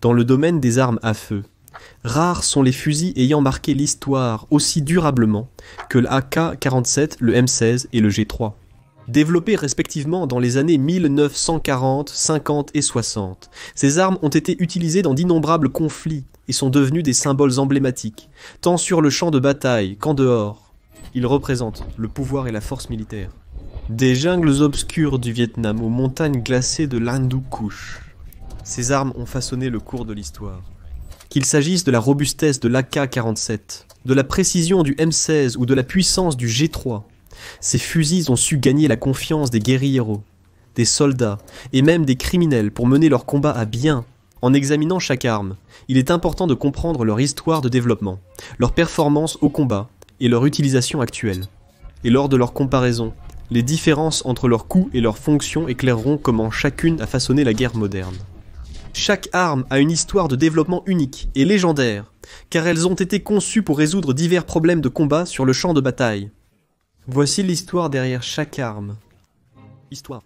Dans le domaine des armes à feu, rares sont les fusils ayant marqué l'histoire aussi durablement que l'AK-47, le M16 et le G3. Développés respectivement dans les années 1940, 50 et 60, ces armes ont été utilisées dans d'innombrables conflits et sont devenues des symboles emblématiques, tant sur le champ de bataille qu'en dehors. Ils représentent le pouvoir et la force militaire. Des jungles obscures du Vietnam aux montagnes glacées de l'Hindu Kush, ces armes ont façonné le cours de l'histoire. Qu'il s'agisse de la robustesse de l'AK-47, de la précision du M16 ou de la puissance du G3, ces fusils ont su gagner la confiance des guérilleros, des soldats et même des criminels pour mener leur combat à bien. En examinant chaque arme, il est important de comprendre leur histoire de développement, leur performance au combat et leur utilisation actuelle. Et lors de leur comparaison, les différences entre leurs coûts et leurs fonctions éclaireront comment chacune a façonné la guerre moderne. Chaque arme a une histoire de développement unique et légendaire, car elles ont été conçues pour résoudre divers problèmes de combat sur le champ de bataille. Voici l'histoire derrière chaque arme. Histoire.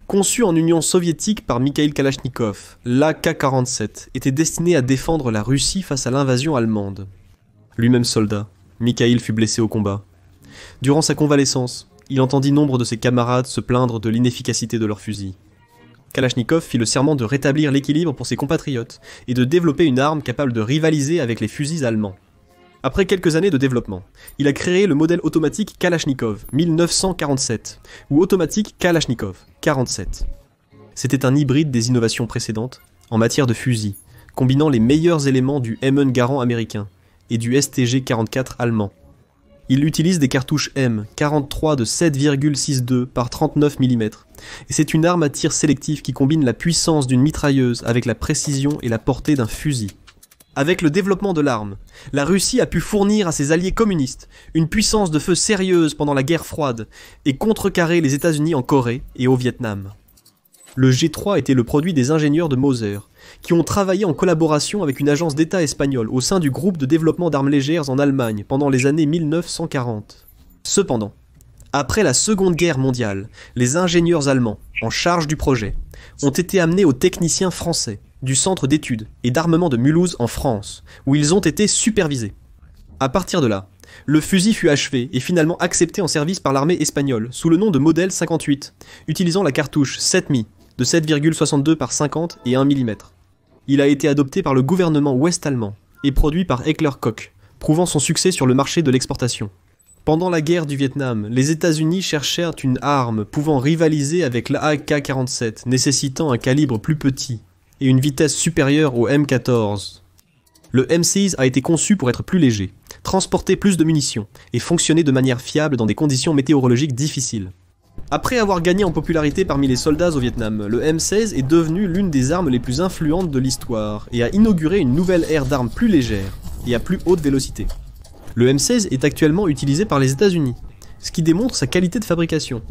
Conçu en Union soviétique par Mikhail Kalachnikov, l'AK-47 était destiné à défendre la Russie face à l'invasion allemande. Lui-même soldat, Mikhail fut blessé au combat. Durant sa convalescence, il entendit nombre de ses camarades se plaindre de l'inefficacité de leurs fusils. Kalachnikov fit le serment de rétablir l'équilibre pour ses compatriotes et de développer une arme capable de rivaliser avec les fusils allemands. Après quelques années de développement, il a créé le modèle automatique Kalachnikov 1947 ou automatique Kalachnikov 47. C'était un hybride des innovations précédentes en matière de fusil, combinant les meilleurs éléments du M1 Garand américain et du STG-44 allemand. Il utilise des cartouches M43 de 7,62 par 39 mm, et c'est une arme à tir sélectif qui combine la puissance d'une mitrailleuse avec la précision et la portée d'un fusil. Avec le développement de l'arme, la Russie a pu fournir à ses alliés communistes une puissance de feu sérieuse pendant la guerre froide et contrecarrer les États-Unis en Corée et au Vietnam. Le G3 était le produit des ingénieurs de Mauser, qui ont travaillé en collaboration avec une agence d'État espagnole au sein du groupe de développement d'armes légères en Allemagne pendant les années 1940. Cependant, après la Seconde Guerre mondiale, les ingénieurs allemands, en charge du projet, ont été amenés aux techniciens français du centre d'études et d'armement de Mulhouse en France, où ils ont été supervisés. À partir de là, le fusil fut achevé et finalement accepté en service par l'armée espagnole sous le nom de modèle 58, utilisant la cartouche 7Mi de 7,62 par 50 et 1 mm. Il a été adopté par le gouvernement ouest-allemand et produit par Heckler-Koch, prouvant son succès sur le marché de l'exportation. Pendant la guerre du Vietnam, les États-Unis cherchèrent une arme pouvant rivaliser avec l'AK-47, nécessitant un calibre plus petit et une vitesse supérieure au M14. Le M6 a été conçu pour être plus léger, transporter plus de munitions et fonctionner de manière fiable dans des conditions météorologiques difficiles. Après avoir gagné en popularité parmi les soldats au Vietnam, le M16 est devenu l'une des armes les plus influentes de l'histoire et a inauguré une nouvelle ère d'armes plus légères et à plus haute vélocité. Le M16 est actuellement utilisé par les États-Unis, ce qui démontre sa qualité de fabrication.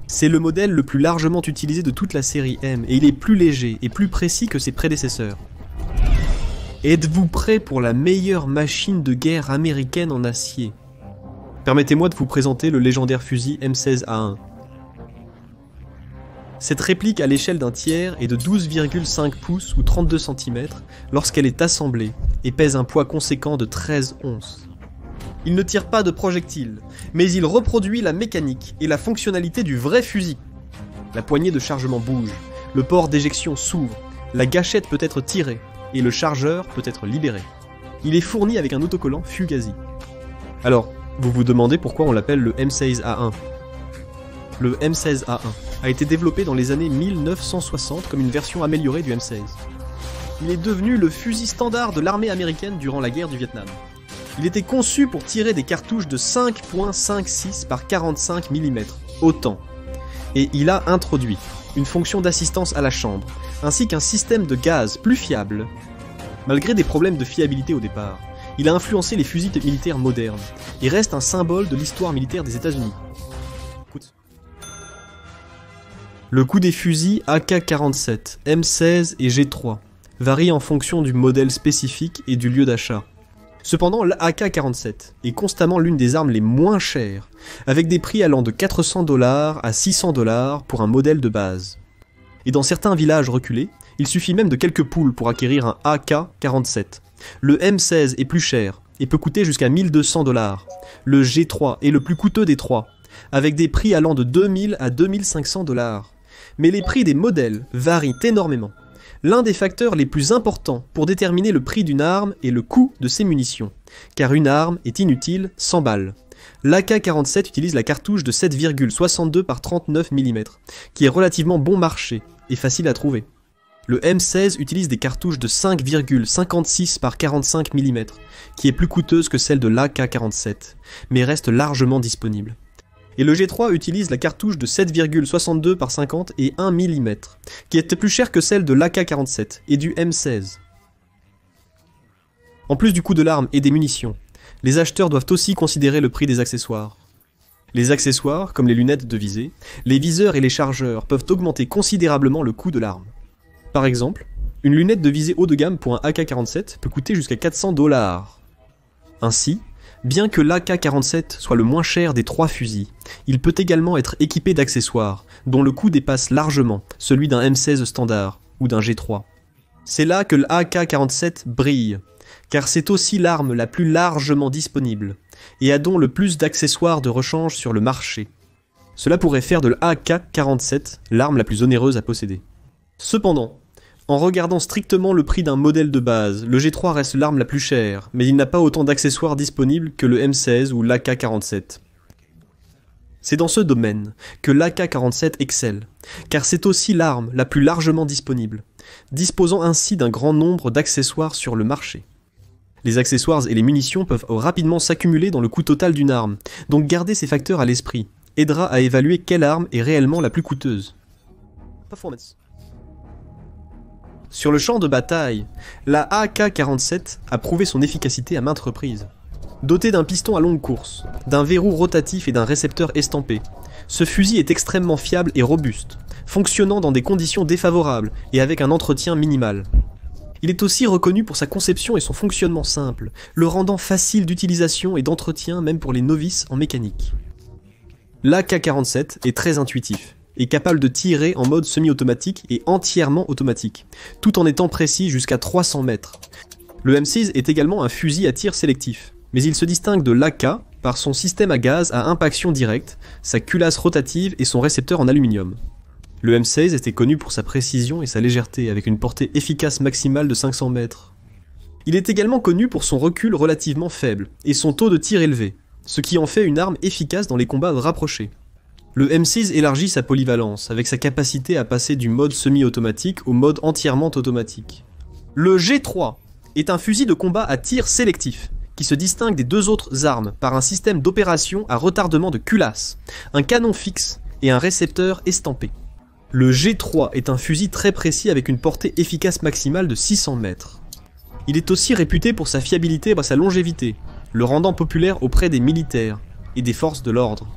C'est le modèle le plus largement utilisé de toute la série M et il est plus léger et plus précis que ses prédécesseurs. Êtes-vous prêt pour la meilleure machine de guerre américaine en acier? Permettez-moi de vous présenter le légendaire fusil M16A1. Cette réplique à l'échelle d'un tiers est de 12,5 pouces ou 32 cm lorsqu'elle est assemblée et pèse un poids conséquent de 13 onces. Il ne tire pas de projectiles, mais il reproduit la mécanique et la fonctionnalité du vrai fusil. La poignée de chargement bouge, le port d'éjection s'ouvre, la gâchette peut être tirée et le chargeur peut être libéré. Il est fourni avec un autocollant Fugazi. Alors, vous vous demandez pourquoi on l'appelle le M16A1. Le M16A1 a été développé dans les années 1960 comme une version améliorée du M16. Il est devenu le fusil standard de l'armée américaine durant la guerre du Vietnam. Il était conçu pour tirer des cartouches de 5,56 par 45 mm, autant. Et il a introduit une fonction d'assistance à la chambre, ainsi qu'un système de gaz plus fiable. Malgré des problèmes de fiabilité au départ, il a influencé les fusils militaires modernes, et reste un symbole de l'histoire militaire des États-Unis. Le coût des fusils AK-47, M16 et G3 varie en fonction du modèle spécifique et du lieu d'achat. Cependant, l'AK-47 est constamment l'une des armes les moins chères, avec des prix allant de 400 $ à 600 $ pour un modèle de base. Et dans certains villages reculés, Il suffit même de quelques poules pour acquérir un AK-47. Le M16 est plus cher et peut coûter jusqu'à 1200 $. Le G3 est le plus coûteux des trois, avec des prix allant de 2000 à 2500 $. Mais les prix des modèles varient énormément. L'un des facteurs les plus importants pour déterminer le prix d'une arme est le coût de ses munitions, car une arme est inutile sans balles. L'AK-47 utilise la cartouche de 7,62 par 39 mm, qui est relativement bon marché et facile à trouver. Le M16 utilise des cartouches de 5,56 par 45 mm, qui est plus coûteuse que celle de l'AK-47, mais reste largement disponible. Et le G3 utilise la cartouche de 7,62 par 50 et 1 mm, qui est plus chère que celle de l'AK-47 et du M16. En plus du coût de l'arme et des munitions, les acheteurs doivent aussi considérer le prix des accessoires. Les accessoires, comme les lunettes de visée, les viseurs et les chargeurs peuvent augmenter considérablement le coût de l'arme. Par exemple, une lunette de visée haut de gamme pour un AK-47 peut coûter jusqu'à 400 $. Ainsi, bien que l'AK-47 soit le moins cher des trois fusils, il peut également être équipé d'accessoires, dont le coût dépasse largement celui d'un M16 standard ou d'un G3. C'est là que l'AK-47 brille, car c'est aussi l'arme la plus largement disponible, et a donc le plus d'accessoires de rechange sur le marché. Cela pourrait faire de l'AK-47 l'arme la plus onéreuse à posséder. Cependant, en regardant strictement le prix d'un modèle de base, le G3 reste l'arme la plus chère, mais il n'a pas autant d'accessoires disponibles que le M16 ou l'AK-47. C'est dans ce domaine que l'AK-47 excelle, car c'est aussi l'arme la plus largement disponible, disposant ainsi d'un grand nombre d'accessoires sur le marché. Les accessoires et les munitions peuvent rapidement s'accumuler dans le coût total d'une arme, donc garder ces facteurs à l'esprit aidera à évaluer quelle arme est réellement la plus coûteuse. Performance. Sur le champ de bataille, la AK-47 a prouvé son efficacité à maintes reprises. Doté d'un piston à longue course, d'un verrou rotatif et d'un récepteur estampé, ce fusil est extrêmement fiable et robuste, fonctionnant dans des conditions défavorables et avec un entretien minimal. Il est aussi reconnu pour sa conception et son fonctionnement simple, le rendant facile d'utilisation et d'entretien même pour les novices en mécanique. L'AK-47 est très intuitif, et capable de tirer en mode semi-automatique et entièrement automatique, tout en étant précis jusqu'à 300 mètres. Le M6 est également un fusil à tir sélectif, mais il se distingue de l'AK par son système à gaz à impaction directe, sa culasse rotative et son récepteur en aluminium. Le M16 était connu pour sa précision et sa légèreté, avec une portée efficace maximale de 500 mètres. Il est également connu pour son recul relativement faible, et son taux de tir élevé, ce qui en fait une arme efficace dans les combats rapprochés. Le M6 élargit sa polyvalence, avec sa capacité à passer du mode semi-automatique au mode entièrement automatique. Le G3 est un fusil de combat à tir sélectif, qui se distingue des deux autres armes par un système d'opération à retardement de culasse, un canon fixe et un récepteur estampé. Le G3 est un fusil très précis avec une portée efficace maximale de 600 mètres. Il est aussi réputé pour sa fiabilité et sa longévité, le rendant populaire auprès des militaires et des forces de l'ordre.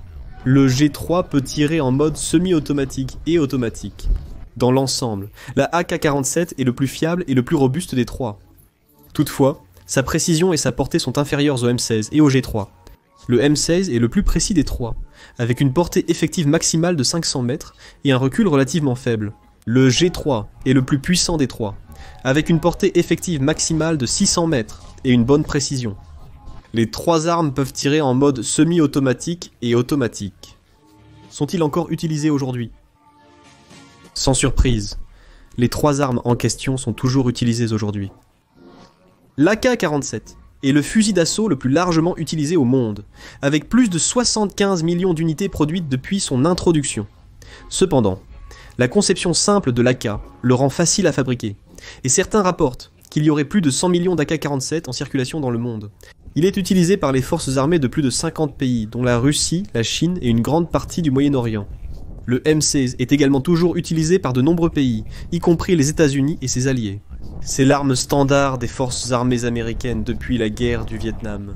Le G3 peut tirer en mode semi-automatique et automatique. Dans l'ensemble, la AK-47 est le plus fiable et le plus robuste des trois. Toutefois, sa précision et sa portée sont inférieures au M16 et au G3. Le M16 est le plus précis des trois, avec une portée effective maximale de 500 mètres et un recul relativement faible. Le G3 est le plus puissant des trois, avec une portée effective maximale de 600 mètres et une bonne précision. Les trois armes peuvent tirer en mode semi-automatique et automatique. Sont-ils encore utilisés aujourd'hui? Sans surprise, les trois armes en question sont toujours utilisées aujourd'hui. L'AK-47 est le fusil d'assaut le plus largement utilisé au monde, avec plus de 75 millions d'unités produites depuis son introduction. Cependant, la conception simple de l'AK le rend facile à fabriquer, et certains rapportent qu'il y aurait plus de 100 millions d'AK-47 en circulation dans le monde. Il est utilisé par les forces armées de plus de 50 pays, dont la Russie, la Chine et une grande partie du Moyen-Orient. Le M16 est également toujours utilisé par de nombreux pays, y compris les États-Unis et ses alliés. C'est l'arme standard des forces armées américaines depuis la guerre du Vietnam.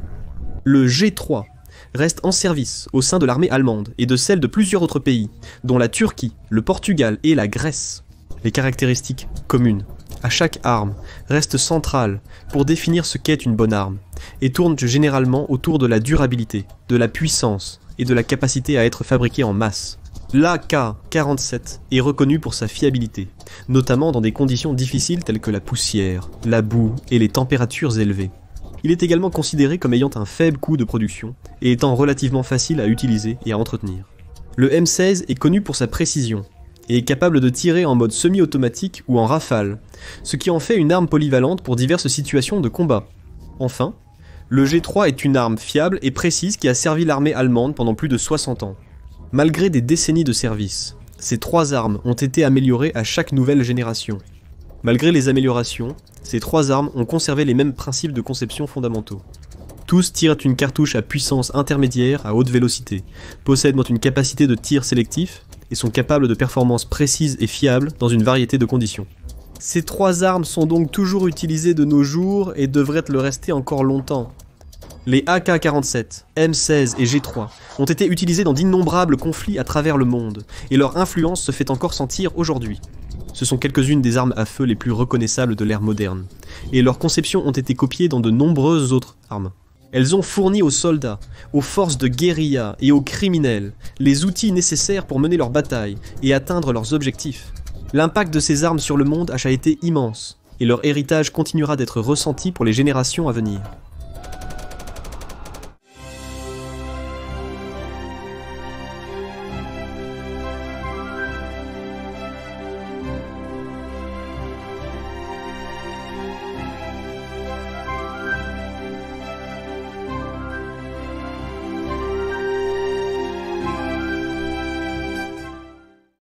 Le G3 reste en service au sein de l'armée allemande et de celle de plusieurs autres pays, dont la Turquie, le Portugal et la Grèce. Les caractéristiques communes à chaque arme restent centrales pour définir ce qu'est une bonne arme, et tournent généralement autour de la durabilité, de la puissance et de la capacité à être fabriquée en masse. L'AK-47 est reconnu pour sa fiabilité, notamment dans des conditions difficiles telles que la poussière, la boue et les températures élevées. Il est également considéré comme ayant un faible coût de production et étant relativement facile à utiliser et à entretenir. Le M16 est connu pour sa précision et est capable de tirer en mode semi-automatique ou en rafale, ce qui en fait une arme polyvalente pour diverses situations de combat. Enfin, le G3 est une arme fiable et précise qui a servi l'armée allemande pendant plus de 60 ans. Malgré des décennies de service, ces 3 armes ont été améliorées à chaque nouvelle génération. Malgré les améliorations, ces 3 armes ont conservé les mêmes principes de conception fondamentaux. Tous tirent une cartouche à puissance intermédiaire à haute vélocité, possèdent une capacité de tir sélectif et sont capables de performances précises et fiables dans une variété de conditions. Ces 3 armes sont donc toujours utilisées de nos jours et devraient le rester encore longtemps. Les AK-47, M16 et G3 ont été utilisés dans d'innombrables conflits à travers le monde, et leur influence se fait encore sentir aujourd'hui. Ce sont quelques-unes des armes à feu les plus reconnaissables de l'ère moderne, et leurs conceptions ont été copiées dans de nombreuses autres armes. Elles ont fourni aux soldats, aux forces de guérilla et aux criminels les outils nécessaires pour mener leur bataille et atteindre leurs objectifs. L'impact de ces armes sur le monde a été immense, et leur héritage continuera d'être ressenti pour les générations à venir.